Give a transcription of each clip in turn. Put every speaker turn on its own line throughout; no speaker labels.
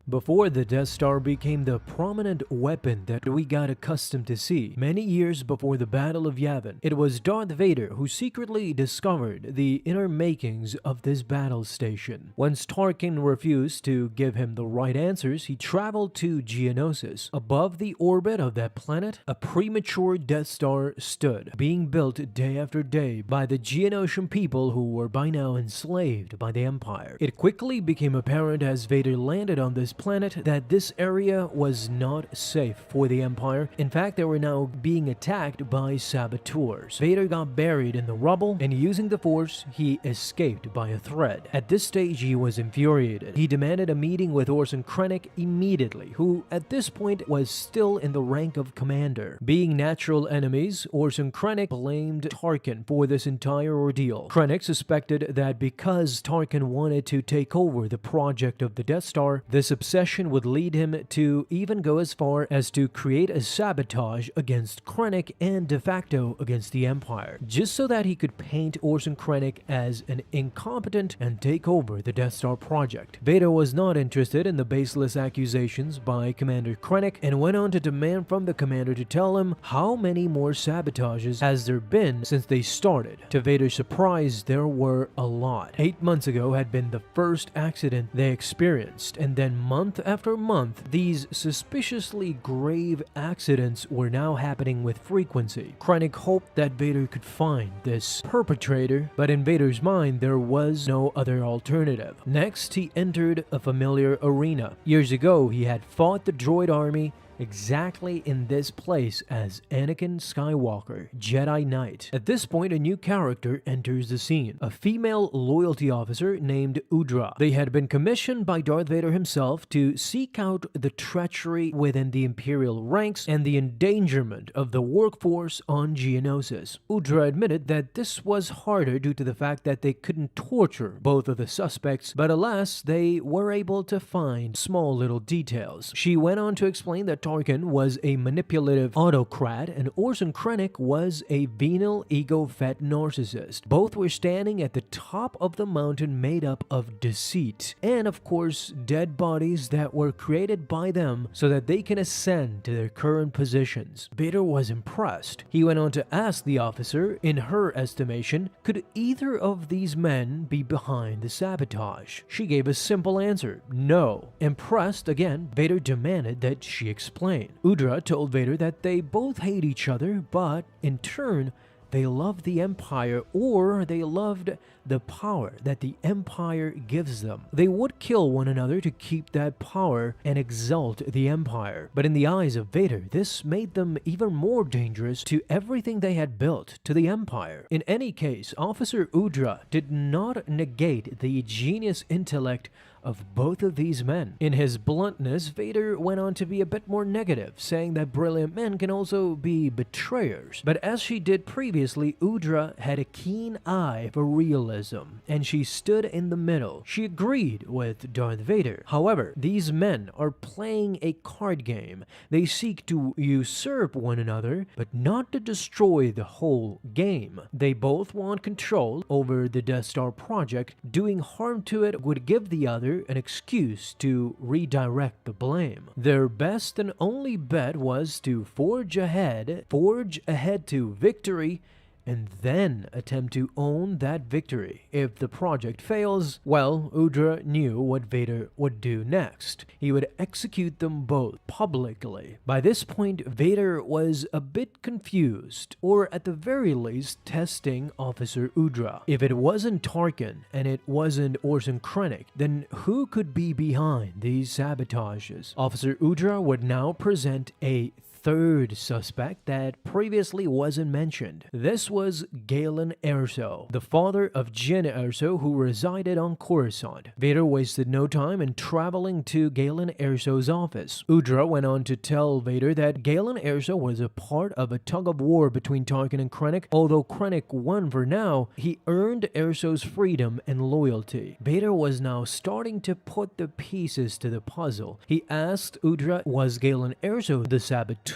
Before the Death Star became the prominent weapon that we got accustomed to see, many years before the Battle of Yavin, it was Darth Vader who secretly discovered the inner makings of this battle station. Once Tarkin refused to give him the right answers, he traveled to Geonosis. Above the orbit of that planet, a premature Death Star stood, being built day after day by the Geonosian people who were by now enslaved by the Empire. It quickly became apparent as Vader landed on this planet that this area was not safe for the Empire. In fact, they were now being attacked by saboteurs. Vader got buried in the rubble, and using the Force, he escaped by a thread. At this stage, he was infuriated. He demanded a meeting with Orson Krennic immediately, who at this point was still in the rank of commander. Being natural enemies, Orson Krennic blamed Tarkin for this entire ordeal. Krennic suspected that because Tarkin wanted to take over the project of the Death Star, this obsession would lead him to even go as far as to create a sabotage against Krennic and de facto against the Empire, just so that he could paint Orson Krennic as an incompetent and take over the Death Star project. Vader was not interested in the baseless accusations by Commander Krennic and went on to demand from the commander to tell him how many more sabotages has there been since they started. To Vader's surprise, there were a lot. 8 months ago had been the first accident they experienced, and then month after month, these suspiciously grave accidents were now happening with frequency. Krennic hoped that Vader could find this perpetrator, but in Vader's mind, there was no other alternative. Next, he entered a familiar arena. Years ago, he had fought the droid army exactly in this place as Anakin Skywalker, Jedi Knight. At this point, a new character enters the scene, a female loyalty officer named Udra. They had been commissioned by Darth Vader himself to seek out the treachery within the Imperial ranks and the endangerment of the workforce on Geonosis. Udra admitted that this was harder due to the fact that they couldn't torture both of the suspects, but alas, they were able to find small little details. She went on to explain that Tarkin was a manipulative autocrat and Orson Krennic was a venal, ego-fed narcissist. Both were standing at the top of the mountain made up of deceit and, of course, dead bodies that were created by them so that they can ascend to their current positions. Vader was impressed. He went on to ask the officer, in her estimation, could either of these men be behind the sabotage? She gave a simple answer, no. Impressed, again, Vader demanded that she explain. Udra told Vader that they both hate each other, but in turn, they loved the Empire, or they loved the power that the Empire gives them. They would kill one another to keep that power and exalt the Empire. But in the eyes of Vader, this made them even more dangerous to everything they had built, to the Empire. In any case, Officer Udra did not negate the genius intellect of both of these men. In his bluntness, Vader went on to be a bit more negative, saying that brilliant men can also be betrayers. But as she did previously, Udra had a keen eye for realism, and she stood in the middle. She agreed with Darth Vader. However, these men are playing a card game. They seek to usurp one another, but not to destroy the whole game. They both want control over the Death Star project. Doing harm to it would give the other an excuse to redirect the blame. Their best and only bet was to forge ahead to victory, and then attempt to own that victory. If the project fails, well, Udra knew what Vader would do next. He would execute them both publicly. By this point, Vader was a bit confused, or at the very least, testing Officer Udra. If it wasn't Tarkin, and it wasn't Orson Krennic, then who could be behind these sabotages? Officer Udra would now present a third suspect that previously wasn't mentioned. This was Galen Erso, the father of Jyn Erso, who resided on Coruscant. Vader wasted no time in traveling to Galen Erso's office. Udra went on to tell Vader that Galen Erso was a part of a tug-of-war between Tarkin and Krennic. Although Krennic won for now, he earned Erso's freedom and loyalty. Vader was now starting to put the pieces to the puzzle. He asked Udra, was Galen Erso the saboteur?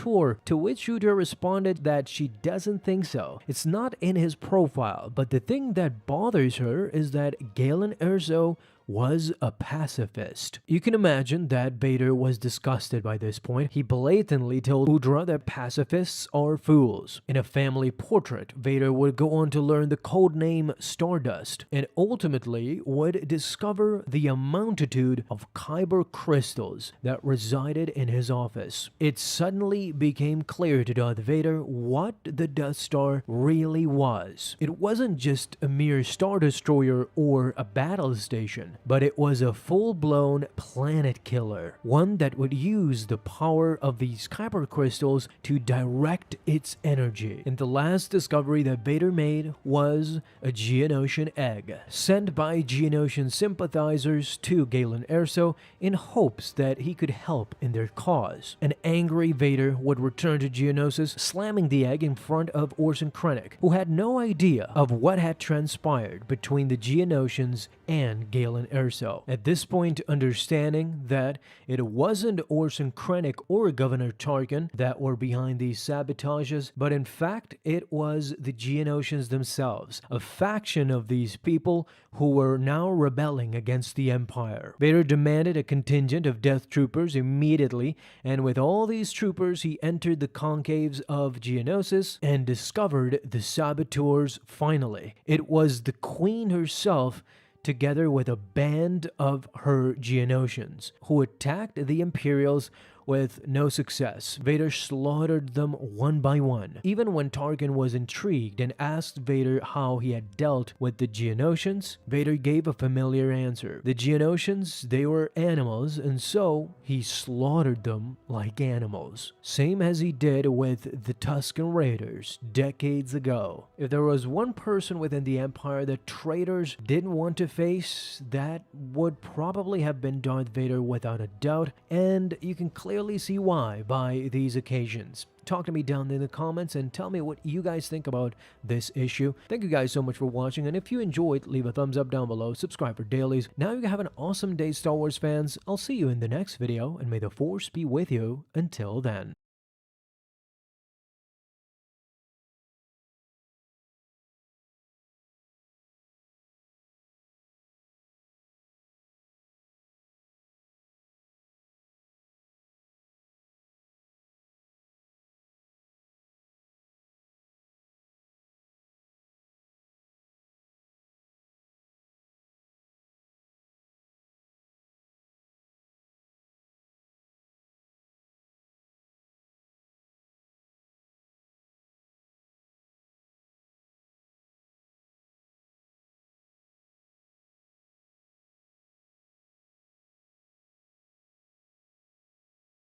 To which Udra responded that she doesn't think so. It's not in his profile, but the thing that bothers her is that Galen Erso was a pacifist. You can imagine that Vader was disgusted by this point. He blatantly told Udra that pacifists are fools. In a family portrait, Vader would go on to learn the code name Stardust and ultimately would discover the multitude of kyber crystals that resided in his office. It suddenly became clear to Darth Vader what the Death Star really was. It wasn't just a mere Star Destroyer or a battle station, but it was a full-blown planet killer, one that would use the power of these kyber crystals to direct its energy. And the last discovery that Vader made was a Geonosian egg, sent by Geonosian sympathizers to Galen Erso in hopes that he could help in their cause. An angry Vader would return to Geonosis, slamming the egg in front of Orson Krennic, who had no idea of what had transpired between the Geonosians and Galen Erso. At this point, understanding that it wasn't Orson Krennic or Governor Tarkin that were behind these sabotages, but in fact it was the Geonosians themselves, a faction of these people who were now rebelling against the Empire. Vader demanded a contingent of Death Troopers immediately, and with all these troopers he entered the concaves of Geonosis and discovered the saboteurs finally. It was the Queen herself, together with a band of her Geonosians, who attacked the Imperials with no success. Vader slaughtered them one by one. Even when Tarkin was intrigued and asked Vader how he had dealt with the Geonosians, Vader gave a familiar answer. The Geonosians, they were animals, and so he slaughtered them like animals. Same as he did with the Tusken Raiders decades ago. If there was one person within the Empire that traitors didn't want to face, that would probably have been Darth Vader without a doubt, and you can clearly see why by these occasions. Talk to me down in the comments and tell me what you guys think about this issue. Thank you guys so much for watching, and if you enjoyed, leave a thumbs up down below, subscribe for dailies. Now you have an awesome day, Star Wars fans. I'll see you in the next video, and may the Force be with you until then.